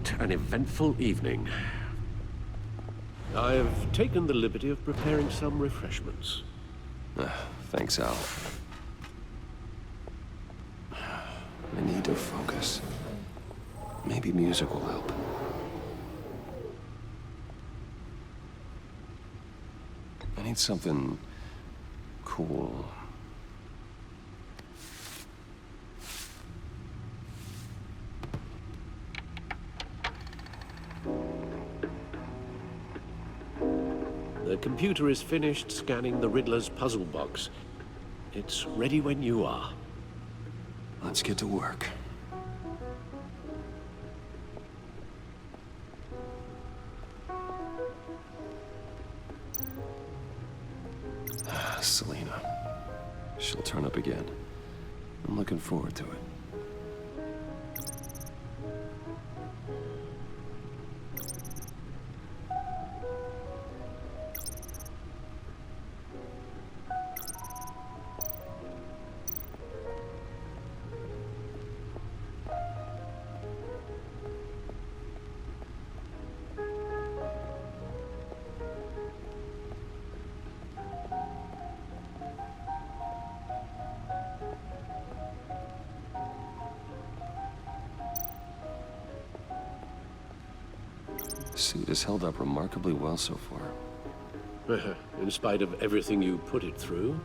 What an eventful evening. I've taken the liberty of preparing some refreshments. Thanks, Al. I need to focus. Maybe music will help. I need something cool. The computer is finished scanning the Riddler's puzzle box. It's ready when you are. Let's get to work. Selena. She'll turn up again. I'm looking forward to it. Suit has held up remarkably well so far. In spite of everything you put it through?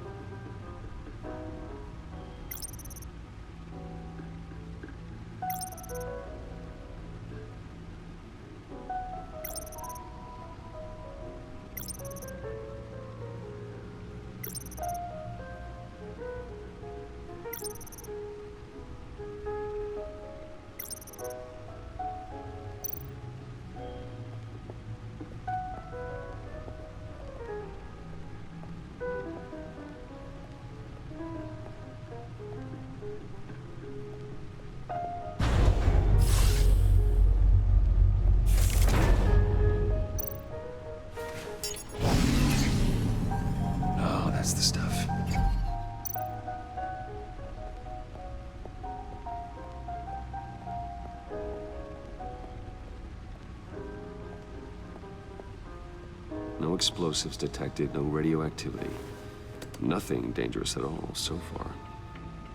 That's the stuff. No explosives detected, no radioactivity. Nothing dangerous at all so far.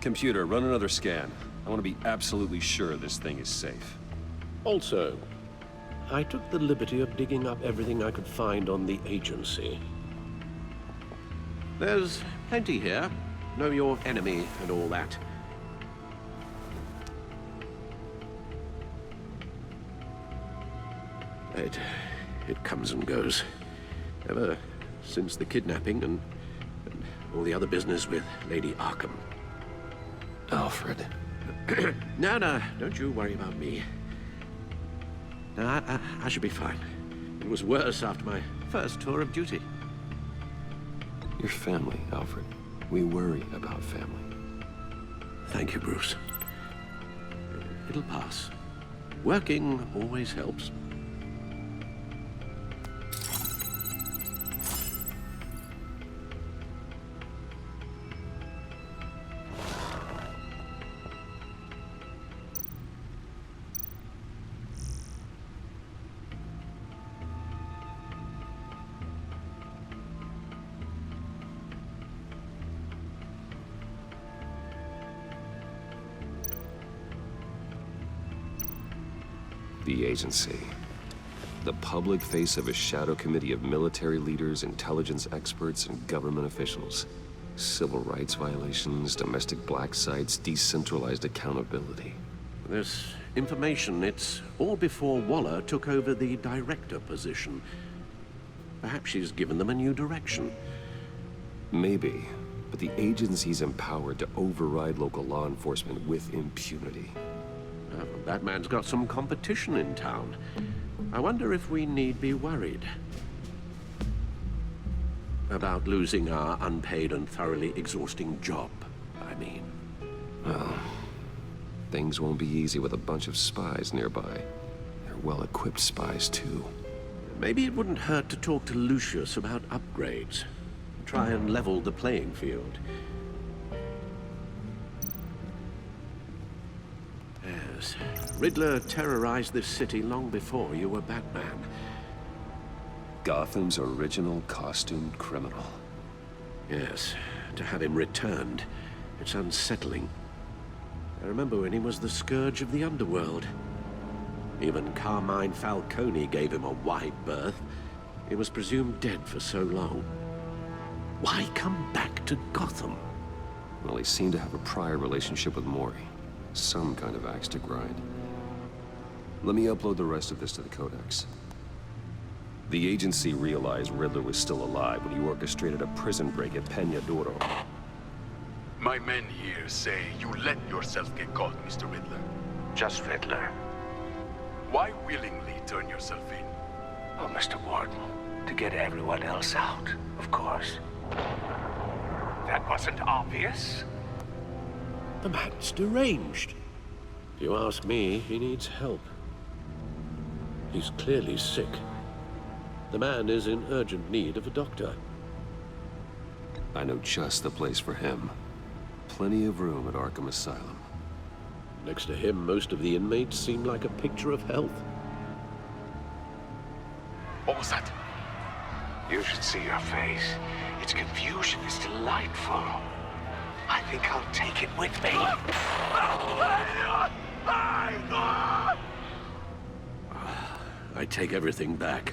Computer, run another scan. I want to be absolutely sure this thing is safe. Also, I took the liberty of digging up everything I could find on the agency. There's plenty here. Know your enemy and all that. It comes and goes. Ever since the kidnapping and all the other business with Lady Arkham. Alfred. No, don't you worry about me. No, I should be fine. It was worse after my first tour of duty. Your family, Alfred. We worry about family. Thank you, Bruce. It'll pass. Working always helps. The agency. The public face of a shadow committee of military leaders, intelligence experts, and government officials. Civil rights violations, domestic black sites, decentralized accountability. This information, it's all before Waller took over the director position. Perhaps she's given them a new direction. Maybe, but the agency's empowered to override local law enforcement with impunity. That man's got some competition in town. I wonder if we need be worried about losing our unpaid and thoroughly exhausting job, I mean. Well, things won't be easy with a bunch of spies nearby. They're well-equipped spies, too. Maybe it wouldn't hurt to talk to Lucius about upgrades. Try and level the playing field. Yes. Riddler terrorized this city long before you were Batman. Gotham's original costumed criminal. Yes. To have him returned, it's unsettling. I remember when he was the scourge of the underworld. Even Carmine Falcone gave him a wide berth. He was presumed dead for so long. Why come back to Gotham? Well, he seemed to have a prior relationship with Mori. Some kind of axe to grind. Let me upload the rest of this to the Codex. The agency realized Riddler was still alive when he orchestrated a prison break at Peñadoro. My men here say you let yourself get caught, Mr. Riddler. Just Riddler. Why willingly turn yourself in? Oh, Mr. Warden, to get everyone else out, of course. That wasn't obvious. The man's deranged. If you ask me, he needs help. He's clearly sick. The man is in urgent need of a doctor. I know just the place for him. Plenty of room at Arkham Asylum. Next to him, most of the inmates seem like a picture of health. What was that? You should see your face. Its confusion is delightful. I think I'll take it with me. I take everything back.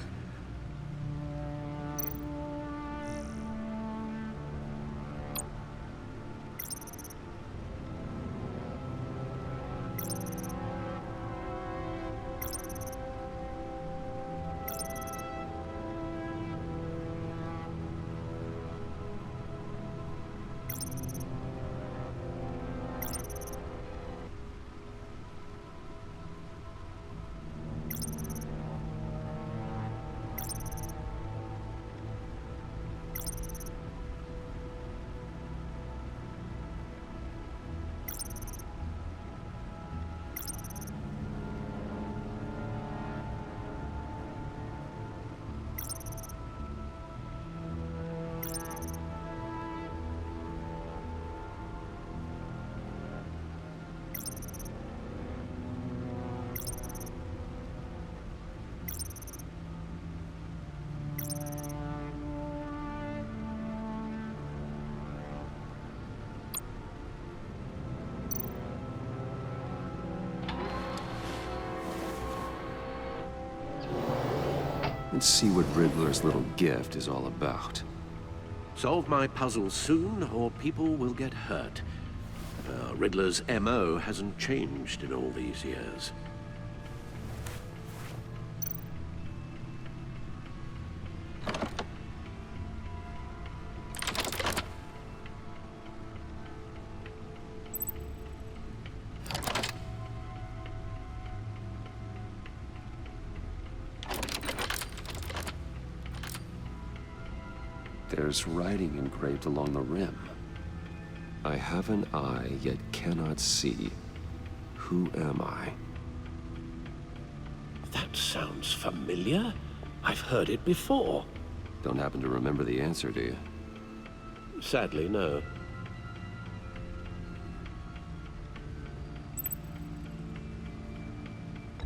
Let's see what Riddler's little gift is all about. Solve my puzzle soon, or people will get hurt. Riddler's MO hasn't changed in all these years. There's writing engraved along the rim. I have an eye, yet cannot see. Who am I? That sounds familiar. I've heard it before. Don't happen to remember the answer, do you? Sadly, no.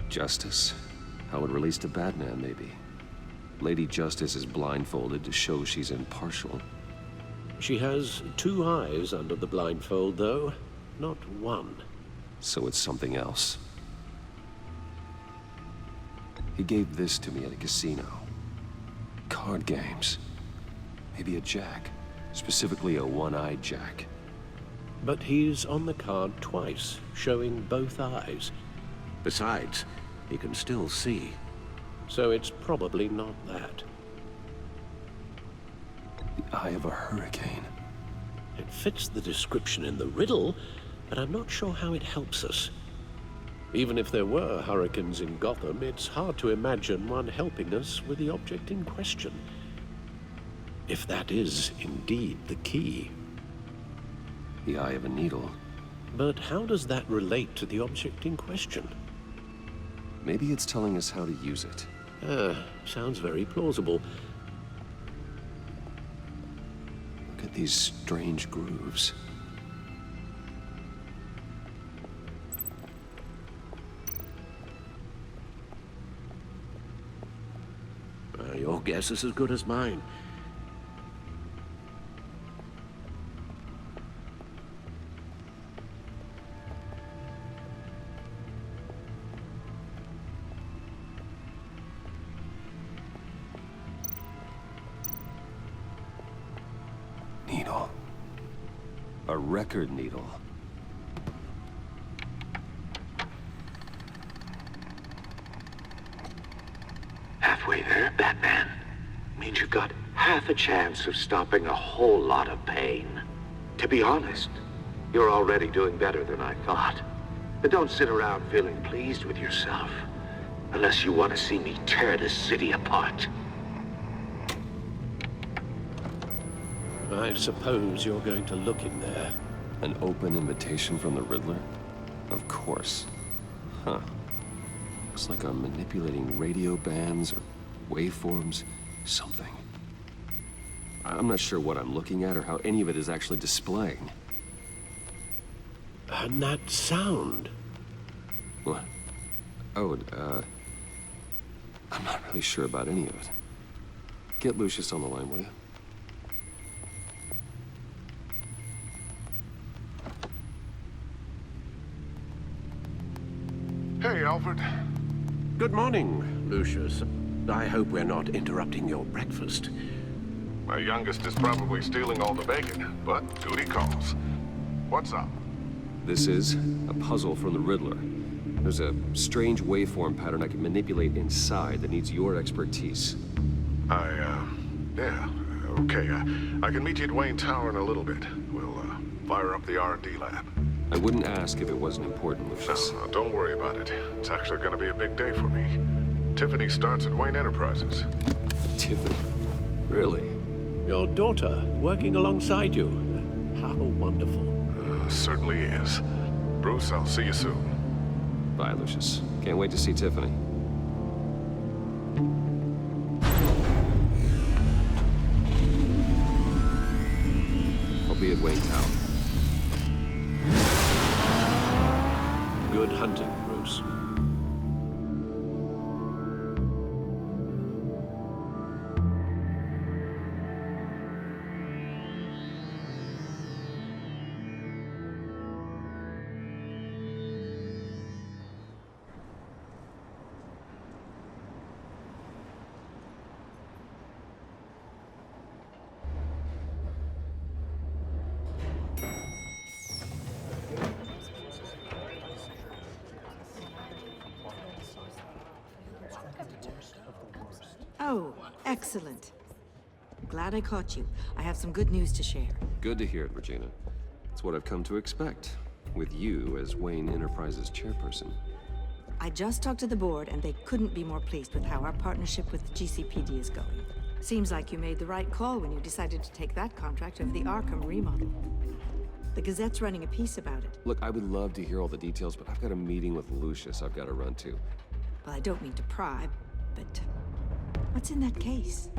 Justice. How it relates to Batman, maybe. Lady Justice is blindfolded to show she's impartial. She has two eyes under the blindfold, though, not one. So it's something else. He gave this to me at a casino. Card games. Maybe a jack. Specifically a one-eyed jack. But he's on the card twice, showing both eyes. Besides, he can still see. So it's probably not that. The eye of a hurricane. It fits the description in the riddle, but I'm not sure how it helps us. Even if there were hurricanes in Gotham, it's hard to imagine one helping us with the object in question. If that is indeed the key. The eye of a needle. But how does that relate to the object in question? Maybe it's telling us how to use it. Sounds very plausible. Look at these strange grooves. guess is as good as mine. Needle. A record needle. Halfway there, Batman. Means you've got half a chance of stopping a whole lot of pain. To be honest, you're already doing better than I thought. But don't sit around feeling pleased with yourself. Unless you want to see me tear this city apart. I suppose you're going to look in there. An open invitation from the Riddler? Of course. Huh. Looks like I'm manipulating radio bands or waveforms, something. I'm not sure what I'm looking at or how any of it is actually displaying. And that sound. What? Oh, I'm not really sure about any of it. Get Lucius on the line, will you? Hey, Alfred. Good morning, Lucius. I hope we're not interrupting your breakfast. My youngest is probably stealing all the bacon, but duty calls. What's up? This is a puzzle from the Riddler. There's a strange waveform pattern I can manipulate inside that needs your expertise. Yeah, okay. I can meet you at Wayne Tower in a little bit. We'll, fire up the R&D lab. I wouldn't ask if it wasn't important, Lucius. No, don't worry about it. It's actually gonna be a big day for me. Tiffany starts at Wayne Enterprises. Tiffany? Really? Your daughter working alongside you. How wonderful. Certainly is. Bruce, I'll see you soon. Bye, Lucius. Can't wait to see Tiffany. I'll be at Wayne Tower. Good hunting, Bruce. Oh, excellent. Glad I caught you. I have some good news to share. Good to hear it, Regina. It's what I've come to expect, with you as Wayne Enterprises chairperson. I just talked to the board, and they couldn't be more pleased with how our partnership with GCPD is going. Seems like you made the right call when you decided to take that contract over the Arkham remodel. The Gazette's running a piece about it. Look, I would love to hear all the details, but I've got a meeting with Lucius I've got to run to. Well, I don't mean to pry, but what's in that case?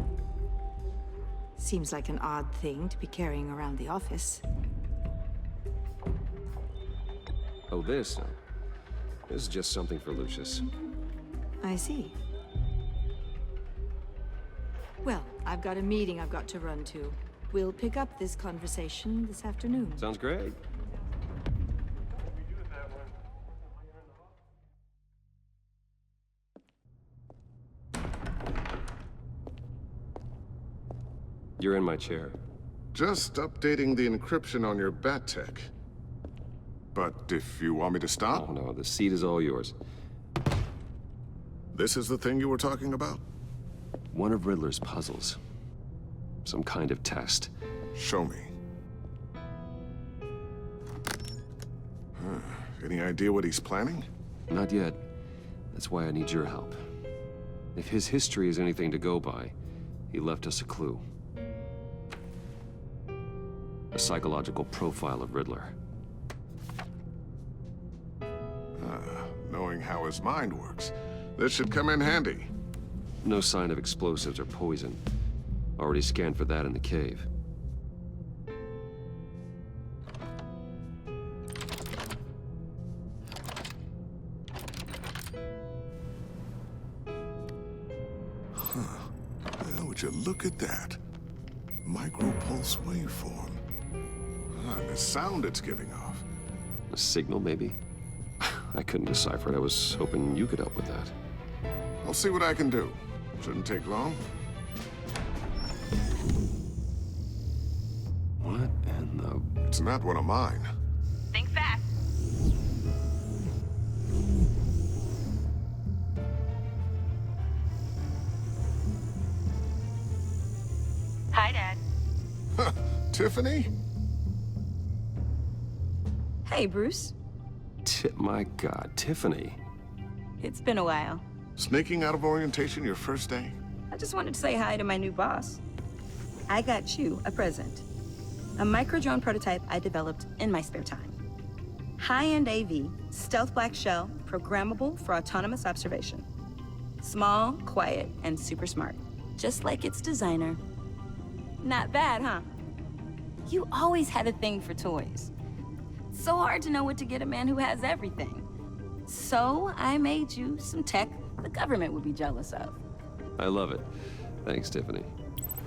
Seems like an odd thing to be carrying around the office. Oh, this? This is just something for Lucius. I see. Well, I've got a meeting I've got to run to. We'll pick up this conversation this afternoon. Sounds great. You're in my chair. Just updating the encryption on your Bat-Tech. But if you want me to Oh stop, no, the seat is all yours. this is the thing you were talking about? One of Riddler's puzzles. Some kind of test. Show me. Any idea what he's planning? Not yet. That's why I need your help. If his history is anything to go by, he left us a clue. A psychological profile of Riddler. Knowing how his mind works, this should come in handy. No sign of explosives or poison. Already scanned for that in the cave. Well, Would you look at that? Micro-pulse waveform. And the sound it's giving off. A signal, maybe? I couldn't decipher it. I was hoping you could help with that. I'll see what I can do. Shouldn't take long. What in the... It's not one of mine. Think fast. Hi, Dad. Huh, Tiffany? Hey, Bruce. My God, Tiffany. It's been a while. Sneaking out of orientation your first day? I just wanted to say hi to my new boss. I got you a present. A micro-drone prototype I developed in my spare time. High-end AV, stealth black shell, programmable for autonomous observation. Small, quiet, and super smart. Just like its designer. Not bad, huh? You always had a thing for toys. So hard to know what to get a man who has everything. So I made you some tech the government would be jealous of. I love it. Thanks, Tiffany.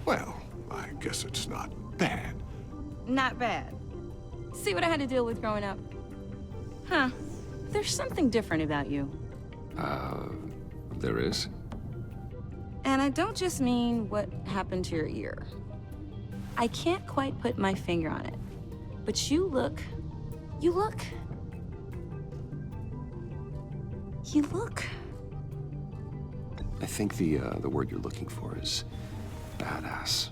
Well, I guess it's not bad. Not bad. See what I had to deal with growing up? Huh. There's something different about you. There is? And I don't just mean what happened to your ear. I can't quite put my finger on it. But you look... I think the word you're looking for is badass.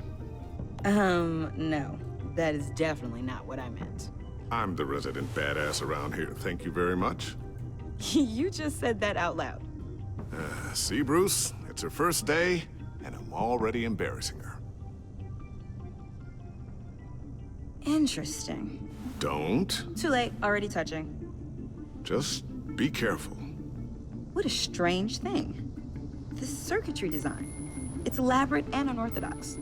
No. That is definitely not what I meant. I'm the resident badass around here. Thank you very much. You just said that out loud. See, Bruce? It's her first day, and I'm already embarrassing her. Interesting. Don't. Too late, already touching. Just be careful. What a strange thing. The circuitry design. It's elaborate and unorthodox.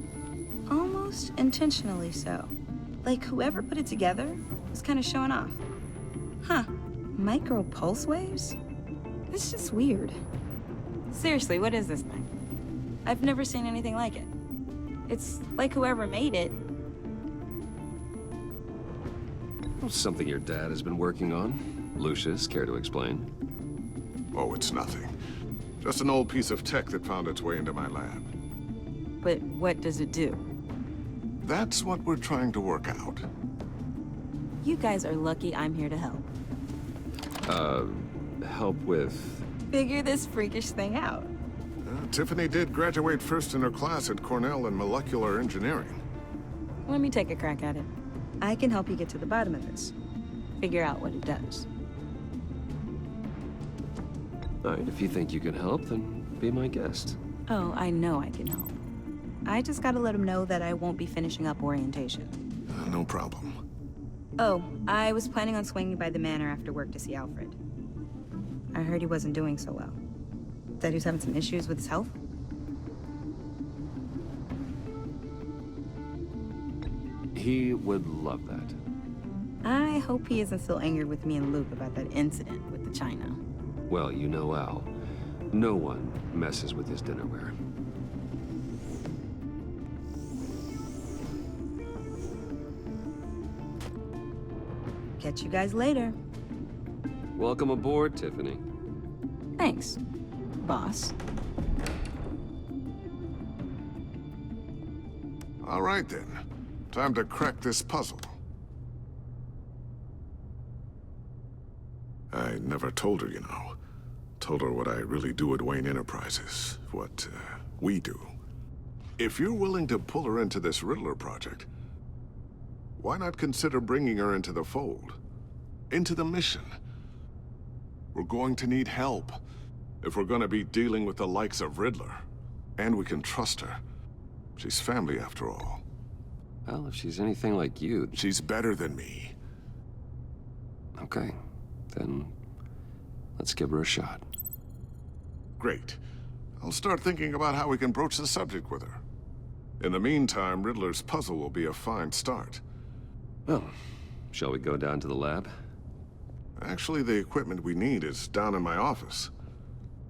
Almost intentionally so. Like whoever put it together was kind of showing off. Huh. Micro pulse waves? It's just weird. Seriously, what is this thing? I've never seen anything like it. It's like whoever made it. Something your dad has been working on. Lucius, care to explain? Oh, it's nothing. Just an old piece of tech that found its way into my lab. But what does it do? That's what we're trying to work out. You guys are lucky I'm here to help. Help with... Figure this freakish thing out. Tiffany did graduate first in her class at Cornell in molecular engineering. Let me take a crack at it. I can help you get to the bottom of this. Figure out what it does. All right, if you think you can help, then be my guest. Oh, I know I can help. I just gotta let him know that I won't be finishing up orientation. No problem. Oh, I was planning on swinging by the manor after work to see Alfred. I heard he wasn't doing so well. That he was having some issues with his health. He would love that. I hope he isn't still angry with me and Luke about that incident with the china. Well, you know Al. No one messes with his dinnerware. Catch you guys later. Welcome aboard, Tiffany. Thanks, boss. All right, then. Time to crack this puzzle. I never told her, you know. Told her what I really do at Wayne Enterprises. What, we do. If you're willing to pull her into this Riddler project, why not consider bringing her into the fold? Into the mission? We're going to need help if we're gonna be dealing with the likes of Riddler. And we can trust her. She's family, after all. Well, if she's anything like you... She's better than me. Okay, then let's give her a shot. Great. I'll start thinking about how we can broach the subject with her. In the meantime, Riddler's puzzle will be a fine start. Well, shall we go down to the lab? Actually, the equipment we need is down in my office.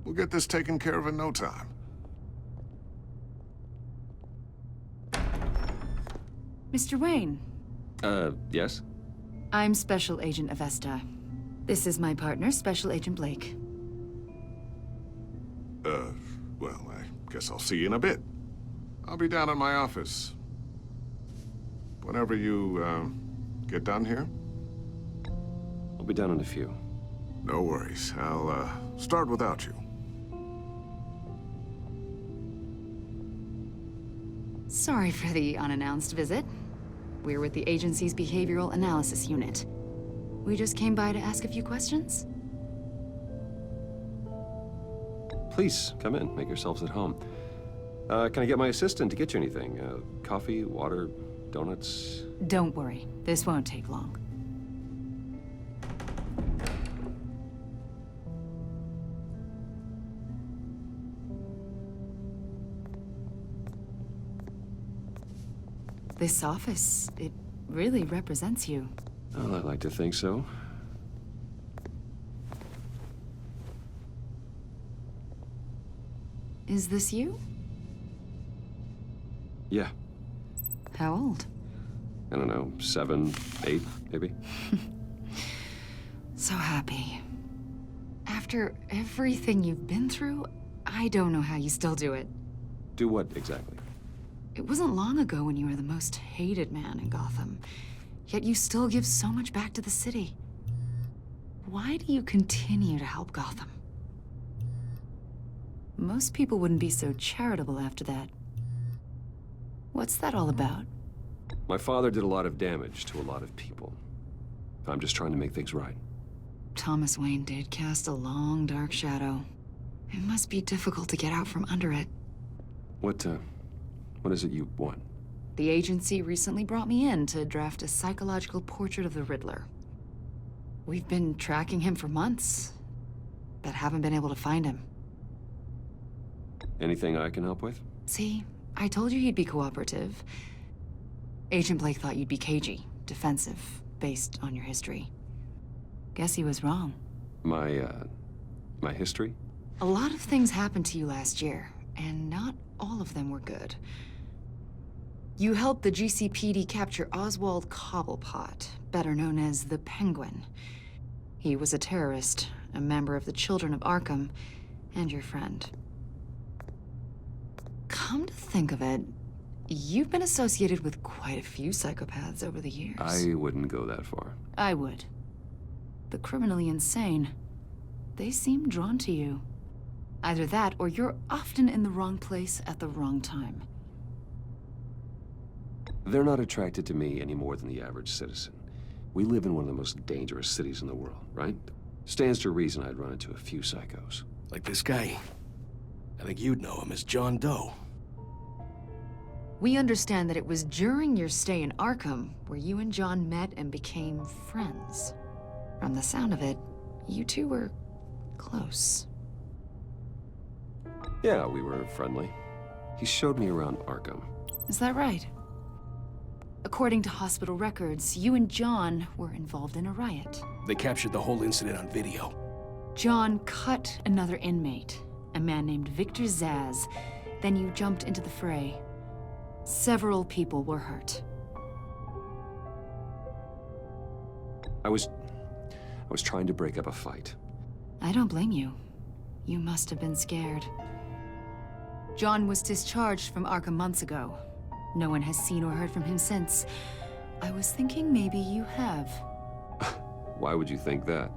We'll get this taken care of in no time. Mr. Wayne, Yes? I'm Special Agent Avesta. This is my partner, Special Agent Blake. Well, I guess I'll see you in a bit. I'll be down at my office. Whenever you, get done here. I'll be down in a few. No worries. I'll, start without you. Sorry for the unannounced visit. We're with the agency's behavioral analysis unit. We just came by to ask a few questions. Please, come in. Make yourselves at home. Can I get my assistant to get you anything? Coffee, water, donuts? Don't worry, this won't take long. This office, it really represents you. Well, I like to think so. Is this you? Yeah. How old? I don't know, 7, 8, maybe? So happy. After everything you've been through, I don't know how you still do it. Do what, exactly? It wasn't long ago when you were the most hated man in Gotham, yet you still give so much back to the city. Why do you continue to help Gotham? Most people wouldn't be so charitable after that. What's that all about? My father did a lot of damage to a lot of people. I'm just trying to make things right. Thomas Wayne did cast a long, dark shadow. It must be difficult to get out from under it. What is it you want? The agency recently brought me in to draft a psychological portrait of the Riddler. We've been tracking him for months, but haven't been able to find him. Anything I can help with? See, I told you he'd be cooperative. Agent Blake thought you'd be cagey, defensive, based on your history. Guess he was wrong. My history? A lot of things happened to you last year, and not all of them were good. You helped the GCPD capture Oswald Cobblepot, better known as the Penguin. He was a terrorist, a member of the Children of Arkham, and your friend. Come to think of it, you've been associated with quite a few psychopaths over the years. I wouldn't go that far. I would. The criminally insane. They seem drawn to you. Either that, or you're often in the wrong place at the wrong time. They're not attracted to me any more than the average citizen. We live in one of the most dangerous cities in the world, right? Stands to reason I'd run into a few psychos. Like this guy. I think you'd know him as John Doe. We understand that it was during your stay in Arkham where you and John met and became friends. From the sound of it, you two were close. Yeah, we were friendly. He showed me around Arkham. Is that right? According to hospital records, you and John were involved in a riot. They captured the whole incident on video. John cut another inmate, a man named Victor Zsasz. Then you jumped into the fray. Several people were hurt. I was trying to break up a fight. I don't blame you. You must have been scared. John was discharged from Arkham months ago. No one has seen or heard from him since. I was thinking maybe you have. Why would you think that?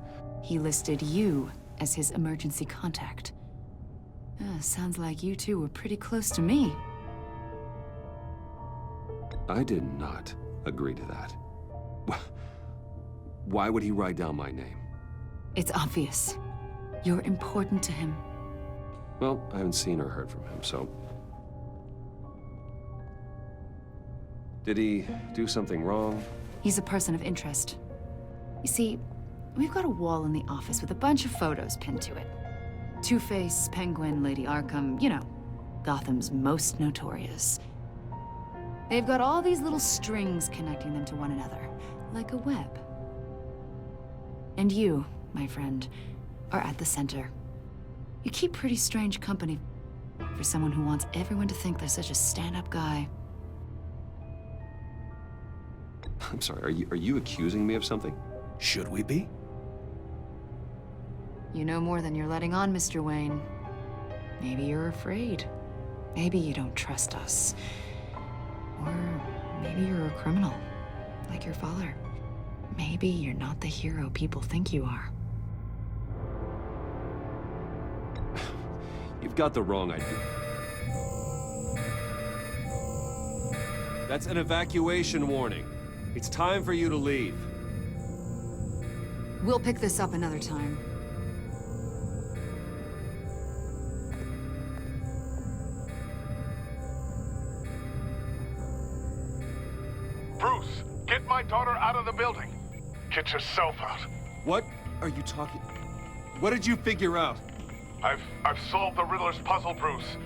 He listed you as his emergency contact. Sounds like you two were pretty close to me. I did not agree to that. Why would he write down my name? It's obvious. You're important to him. Well, I haven't seen or heard from him, so... Did he do something wrong? He's a person of interest. You see, we've got a wall in the office with a bunch of photos pinned to it. Two-Face, Penguin, Lady Arkham, you know, Gotham's most notorious. They've got all these little strings connecting them to one another, like a web. And you, my friend, are at the center. You keep pretty strange company for someone who wants everyone to think they're such a stand-up guy. I'm sorry, are you accusing me of something? Should we be? You know more than you're letting on, Mr. Wayne. Maybe you're afraid. Maybe you don't trust us. Or maybe you're a criminal, like your father. Maybe you're not the hero people think you are. You've got the wrong idea. That's an evacuation warning. It's time for you to leave. We'll pick this up another time. Bruce, get my daughter out of the building. Get yourself out. What are you talking? What did you figure out? I've solved the Riddler's puzzle, Bruce.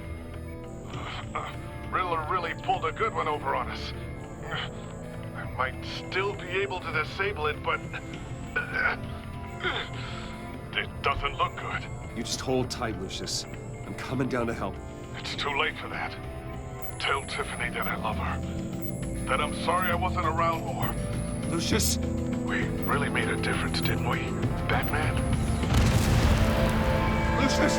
Riddler really pulled a good one over on us. I might still be able to disable it, but it doesn't look good. You just hold tight, Lucius. I'm coming down to help. It's too late for that. Tell Tiffany that I love her. That I'm sorry I wasn't around more. Lucius! We really made a difference, didn't we, Batman? Lucius!